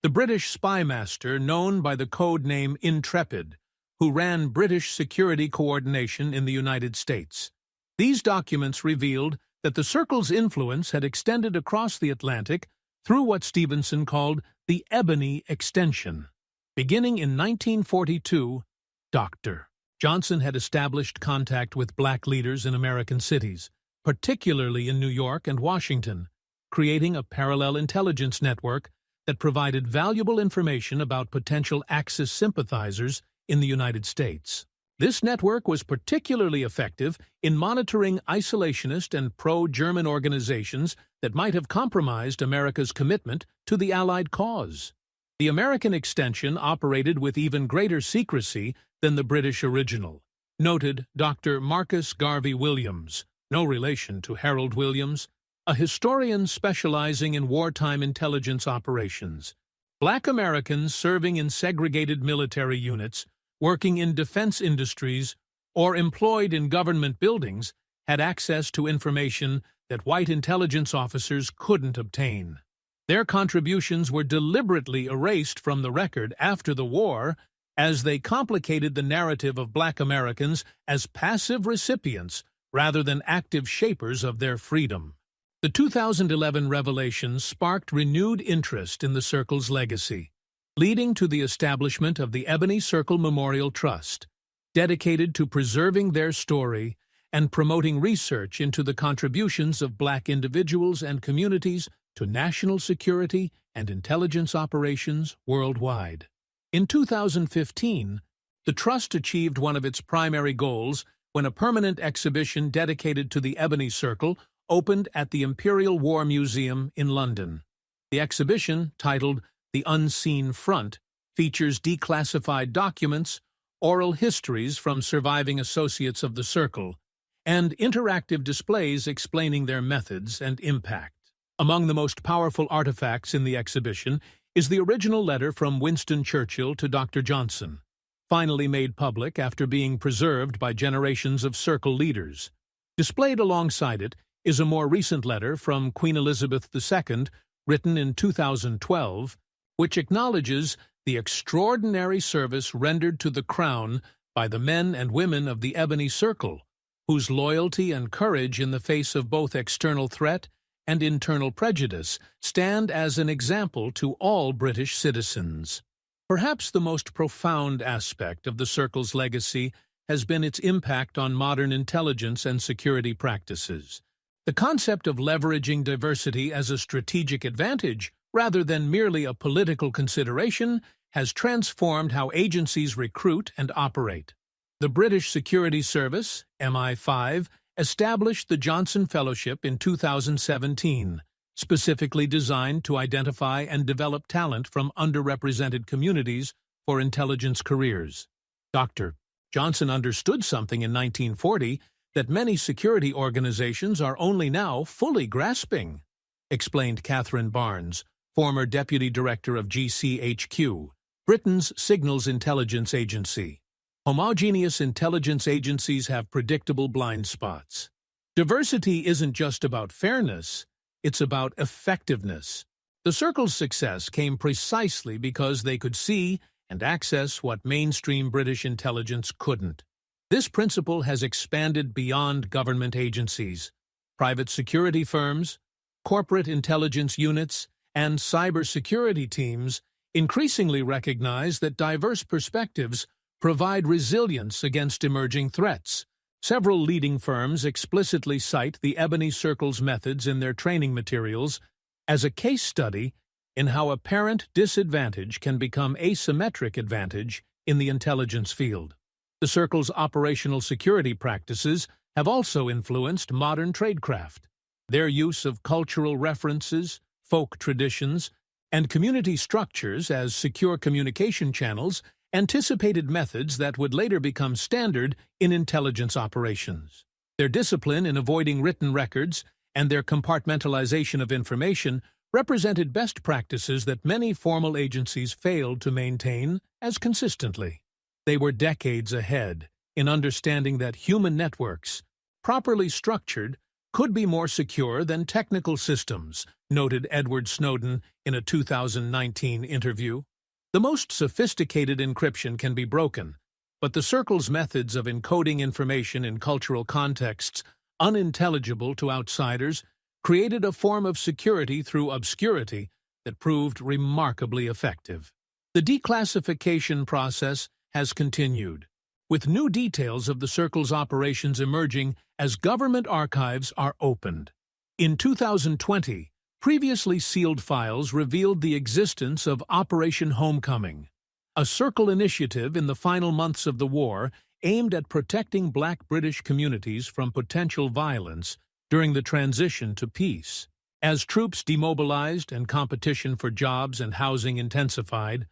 the British spy master known by the code name Intrepid, who ran British security coordination in the United States. These documents revealed that the Circle's influence had extended across the Atlantic through what Stevenson called the Ebony Extension. Beginning in 1942, Dr. Johnson had established contact with black leaders in American cities, particularly in New York and Washington, creating a parallel intelligence network that provided valuable information about potential Axis sympathizers in the United States. This network was particularly effective in monitoring isolationist and pro-German organizations that might have compromised America's commitment to the Allied cause. The American extension operated with even greater secrecy than the British original, noted Dr. Marcus Garvey Williams, no relation to Harold Williams, a historian specializing in wartime intelligence operations. Black Americans serving in segregated military units, working in defense industries, or employed in government buildings had access to information that white intelligence officers couldn't obtain. Their contributions were deliberately erased from the record after the war as they complicated the narrative of black Americans as passive recipients rather than active shapers of their freedom. The 2011 revelations sparked renewed interest in the Circle's legacy, leading to the establishment of the Ebony Circle Memorial Trust, dedicated to preserving their story and promoting research into the contributions of black individuals and communities to national security and intelligence operations worldwide. In 2015, the Trust achieved one of its primary goals when a permanent exhibition dedicated to the Ebony Circle opened at the Imperial War Museum in London. The exhibition, titled The Unseen Front, features declassified documents, oral histories from surviving associates of the Circle, and interactive displays explaining their methods and impact. Among the most powerful artifacts in the exhibition is the original letter from Winston Churchill to Dr. Johnson, finally made public after being preserved by generations of Circle leaders. Displayed alongside it is a more recent letter from Queen Elizabeth II, written in 2012, which acknowledges the extraordinary service rendered to the Crown by the men and women of the Ebony Circle, whose loyalty and courage in the face of both external threat and internal prejudice stand as an example to all British citizens. Perhaps the most profound aspect of the Circle's legacy has been its impact on modern intelligence and security practices. The concept of leveraging diversity as a strategic advantage, rather than merely a political consideration, has transformed how agencies recruit and operate. The British Security Service, MI5, established the Johnson Fellowship in 2017, specifically designed to identify and develop talent from underrepresented communities for intelligence careers. Dr. Johnson understood something in 1940 that many security organizations are only now fully grasping, explained Catherine Barnes, former Deputy Director of GCHQ, Britain's Signals Intelligence Agency. Homogeneous intelligence agencies have predictable blind spots. Diversity isn't just about fairness, it's about effectiveness. The Circle's success came precisely because they could see and access what mainstream British intelligence couldn't. This principle has expanded beyond government agencies. Private security firms, corporate intelligence units, and cybersecurity teams increasingly recognize that diverse perspectives provide resilience against emerging threats. Several leading firms explicitly cite the Ebony Circle's methods in their training materials as a case study in how apparent disadvantage can become asymmetric advantage in the intelligence field. The Circle's operational security practices have also influenced modern tradecraft. Their use of cultural references, folk traditions, and community structures as secure communication channels anticipated methods that would later become standard in intelligence operations. Their discipline in avoiding written records and their compartmentalization of information represented best practices that many formal agencies failed to maintain as consistently. They were decades ahead in understanding that human networks, properly structured, could be more secure than technical systems, noted Edward Snowden in a 2019 interview. The most sophisticated encryption can be broken, but the Circle's methods of encoding information in cultural contexts unintelligible to outsiders created a form of security through obscurity that proved remarkably effective. The declassification process has continued, with new details of the Circle's operations emerging as government archives are opened. In 2020, previously sealed files revealed the existence of Operation Homecoming, a Circle initiative in the final months of the war aimed at protecting Black British communities from potential violence during the transition to peace. As troops demobilized and competition for jobs and housing intensified,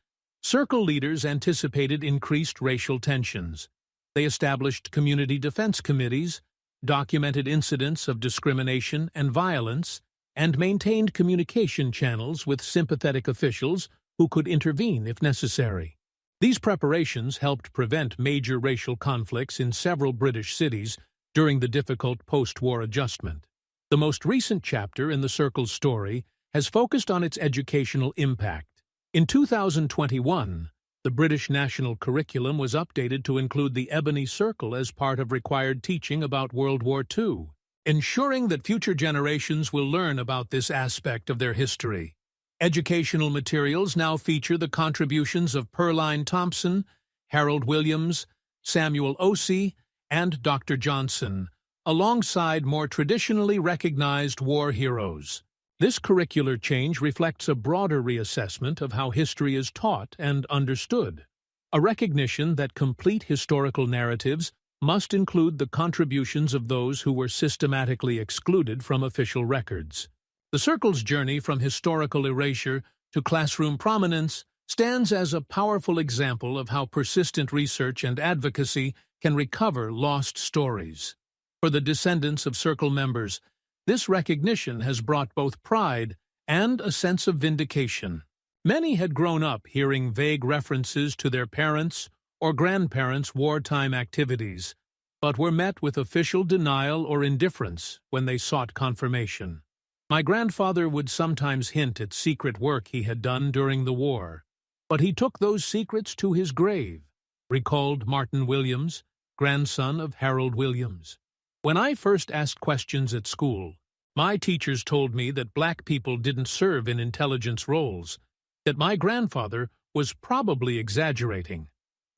Circle leaders anticipated increased racial tensions. They established community defense committees, documented incidents of discrimination and violence, and maintained communication channels with sympathetic officials who could intervene if necessary. These preparations helped prevent major racial conflicts in several British cities during the difficult post-war adjustment. The most recent chapter in the Circle's story has focused on its educational impact. In 2021, the British national curriculum was updated to include the Ebony Circle as part of required teaching about World War II, ensuring that future generations will learn about this aspect of their history. Educational materials now feature the contributions of Pearline Thompson, Harold Williams, Samuel Osey, and Dr. Johnson, alongside more traditionally recognized war heroes. This curricular change reflects a broader reassessment of how history is taught and understood, a recognition that complete historical narratives must include the contributions of those who were systematically excluded from official records. The Circle's journey from historical erasure to classroom prominence stands as a powerful example of how persistent research and advocacy can recover lost stories. For the descendants of Circle members, this recognition has brought both pride and a sense of vindication. Many had grown up hearing vague references to their parents' or grandparents' wartime activities, but were met with official denial or indifference when they sought confirmation. My grandfather would sometimes hint at secret work he had done during the war, but he took those secrets to his grave, recalled Martin Williams, grandson of Harold Williams. When I first asked questions at school, my teachers told me that black people didn't serve in intelligence roles, that my grandfather was probably exaggerating.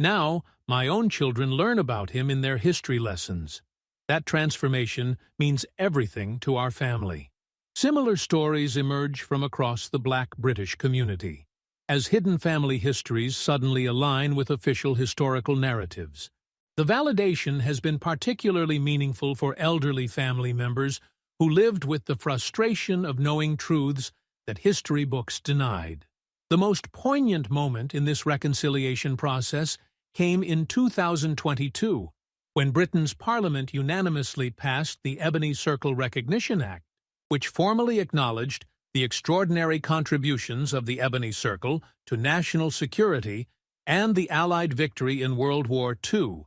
Now, my own children learn about him in their history lessons. That transformation means everything to our family. Similar stories emerge from across the Black British community, as hidden family histories suddenly align with official historical narratives. The validation has been particularly meaningful for elderly family members who lived with the frustration of knowing truths that history books denied. The most poignant moment in this reconciliation process came in 2022, when Britain's Parliament unanimously passed the Ebony Circle Recognition Act, which formally acknowledged the extraordinary contributions of the Ebony Circle to national security and the Allied victory in World War II,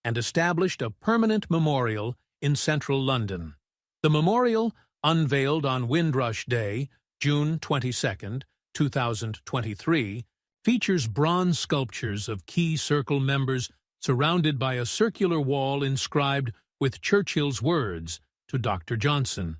and established a permanent memorial in central London. The memorial, unveiled on Windrush Day, June 22, 2023, features bronze sculptures of key Circle members surrounded by a circular wall inscribed with Churchill's words to Dr. Johnson.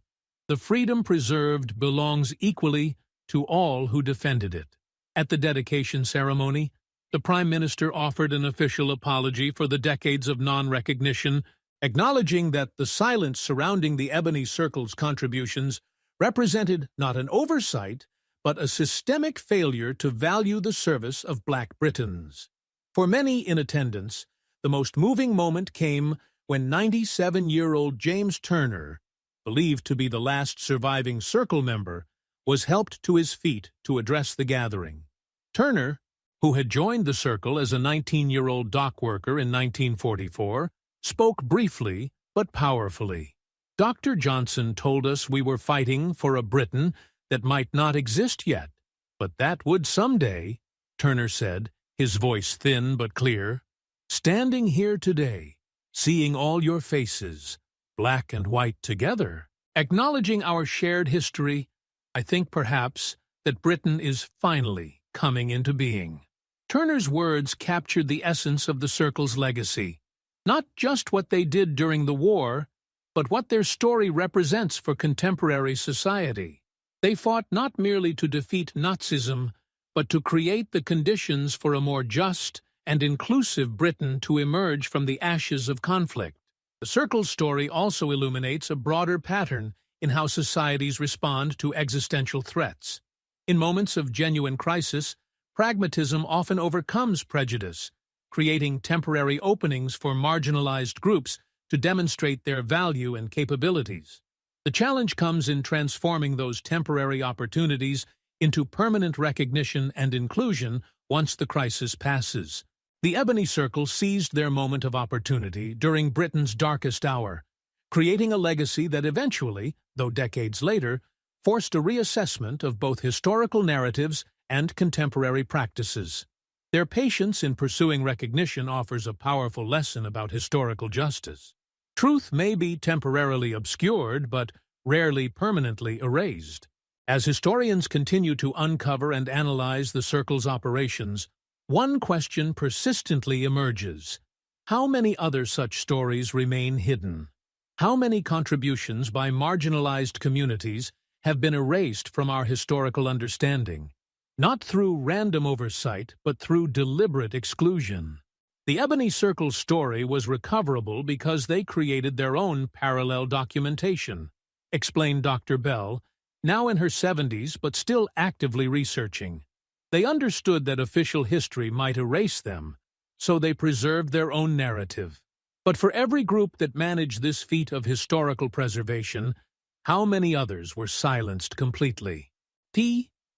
The freedom preserved belongs equally to all who defended it. At the dedication ceremony, the Prime Minister offered an official apology for the decades of non-recognition, acknowledging that the silence surrounding the Ebony Circle's contributions represented not an oversight, but a systemic failure to value the service of Black Britons. For many in attendance, the most moving moment came when 97-year-old James Turner, believed to be the last surviving Circle member, was helped to his feet to address the gathering. Turner, who had joined the Circle as a 19-year-old dock worker in 1944, spoke briefly but powerfully. Dr. Johnson told us we were fighting for a Britain that might not exist yet, but that would someday, Turner said, his voice thin but clear. Standing here today, seeing all your faces, black and white together, acknowledging our shared history, I think perhaps that Britain is finally coming into being. Turner's words captured the essence of the Circle's legacy, not just what they did during the war, but what their story represents for contemporary society. They fought not merely to defeat Nazism, but to create the conditions for a more just and inclusive Britain to emerge from the ashes of conflict. The Circle's story also illuminates a broader pattern in how societies respond to existential threats. In moments of genuine crisis, pragmatism often overcomes prejudice, creating temporary openings for marginalized groups to demonstrate their value and capabilities. The challenge comes in transforming those temporary opportunities into permanent recognition and inclusion once the crisis passes. The Ebony Circle seized their moment of opportunity during Britain's darkest hour, creating a legacy that eventually, though decades later, forced a reassessment of both historical narratives and contemporary practices. Their patience in pursuing recognition offers a powerful lesson about historical justice. Truth may be temporarily obscured, but rarely permanently erased. As historians continue to uncover and analyze the Circle's operations, one question persistently emerges. How many other such stories remain hidden? How many contributions by marginalized communities have been erased from our historical understanding? Not through random oversight, but through deliberate exclusion. The Ebony Circle's story was recoverable because they created their own parallel documentation, explained Dr. Bell, now in her 70s but still actively researching. They understood that official history might erase them, so they preserved their own narrative. But for every group that managed this feat of historical preservation, how many others were silenced completely?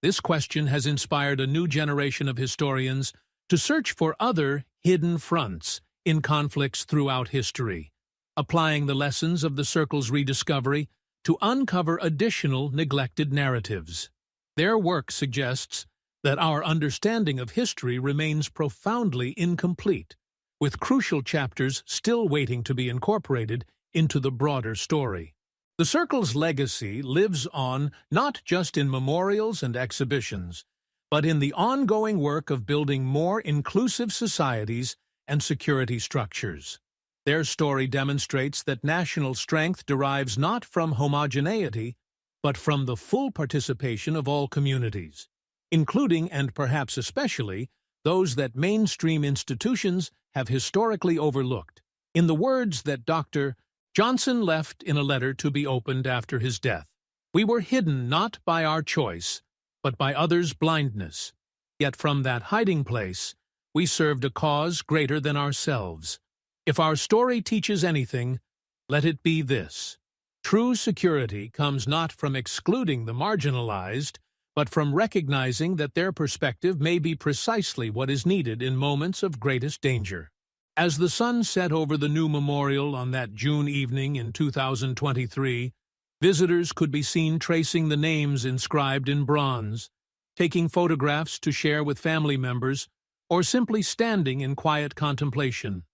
This question has inspired a new generation of historians to search for other hidden fronts in conflicts throughout history. applying the lessons of the Circle's rediscovery to uncover additional neglected narratives. Their work suggests that our understanding of history remains profoundly incomplete, with crucial chapters still waiting to be incorporated into the broader story. The Circle's legacy lives on not just in memorials and exhibitions, but in the ongoing work of building more inclusive societies and security structures. Their story demonstrates that national strength derives not from homogeneity, but from the full participation of all communities, including and perhaps especially those that mainstream institutions have historically overlooked. In the words that Dr. Johnson left in a letter to be opened after his death, "We were hidden not by our choice, but by others' blindness. Yet from that hiding place, we served a cause greater than ourselves. If our story teaches anything, let it be this: true security comes not from excluding the marginalized, but from recognizing that their perspective may be precisely what is needed in moments of greatest danger." As the sun set over the new memorial on that June evening in 2023, visitors could be seen tracing the names inscribed in bronze, taking photographs to share with family members, or simply standing in quiet contemplation.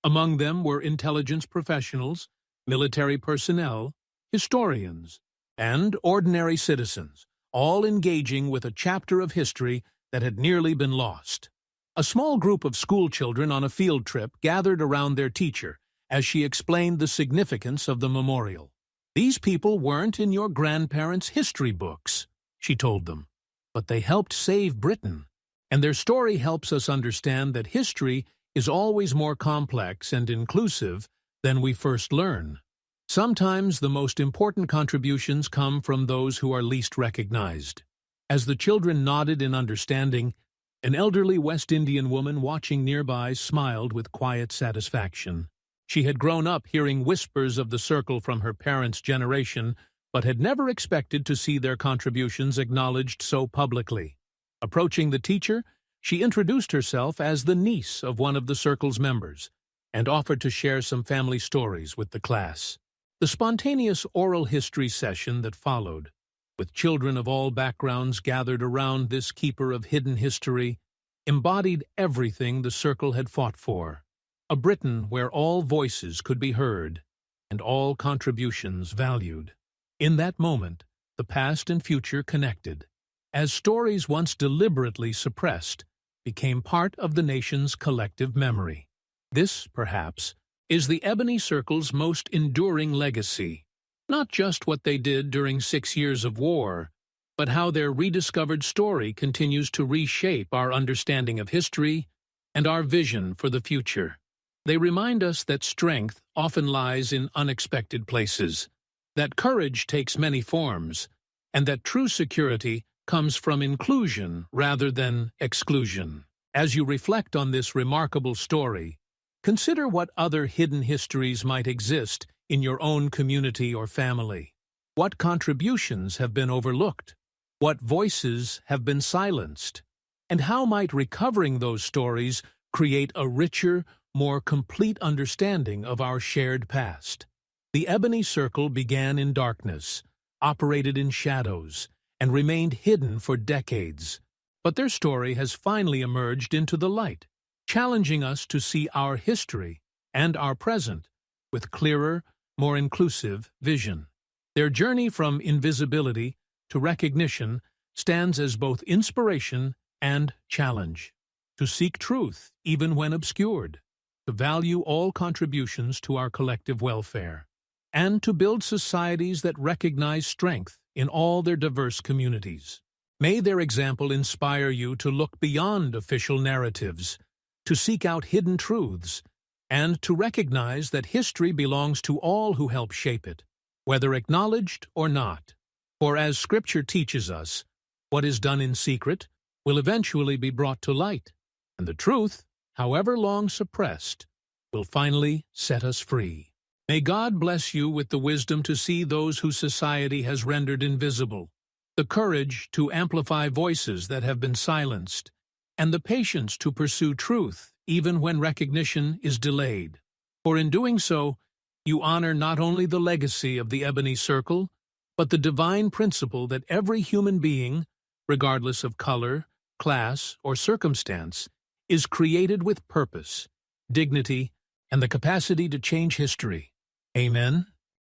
Among them were intelligence professionals, military personnel, historians, and ordinary citizens, all engaging with a chapter of history that had nearly been lost. A small group of school children on a field trip gathered around their teacher as she explained the significance of the memorial. "These people weren't in your grandparents' history books," she told them, "but they helped save Britain, and their story helps us understand that history is always more complex and inclusive than we first learn. Sometimes the most important contributions come from those who are least recognized." As the children nodded in understanding, an elderly West Indian woman watching nearby smiled with quiet satisfaction. She had grown up hearing whispers of the Circle from her parents' generation, but had never expected to see their contributions acknowledged so publicly. Approaching the teacher, she introduced herself as the niece of one of the Circle's members, and offered to share some family stories with the class. The spontaneous oral history session that followed, with children of all backgrounds gathered around this keeper of hidden history, embodied everything the Circle had fought for: a Britain where all voices could be heard and all contributions valued. In that moment, the past and future connected, as stories once deliberately suppressed became part of the nation's collective memory. This, perhaps, is the Ebony Circle's most enduring legacy. Not just what they did during 6 years of war, but how their rediscovered story continues to reshape our understanding of history and our vision for the future. They remind us that strength often lies in unexpected places, that courage takes many forms, and that true security comes from inclusion rather than exclusion. As you reflect on this remarkable story, consider what other hidden histories might exist in your own community or family. What contributions have been overlooked? What voices have been silenced? And how might recovering those stories create a richer, more complete understanding of our shared past? The Ebony Circle began in darkness, operated in shadows, and remained hidden for decades. But their story has finally emerged into the light, challenging us to see our history and our present with clearer, more inclusive vision. Their journey from invisibility to recognition stands as both inspiration and challenge. To seek truth, even when obscured, to value all contributions to our collective welfare, and to build societies that recognize strength in all their diverse communities. May their example inspire you to look beyond official narratives, to seek out hidden truths, and to recognize that history belongs to all who help shape it, whether acknowledged or not. For as Scripture teaches us, what is done in secret will eventually be brought to light, and the truth, however long suppressed, will finally set us free. May God bless you with the wisdom to see those whose society has rendered invisible, the courage to amplify voices that have been silenced, and the patience to pursue truth even when recognition is delayed. For in doing so, You honor not only the legacy of the Ebony Circle, but the divine principle that every human being, regardless of color, class, or circumstance, is created with purpose, dignity, and the capacity to change history. Amen.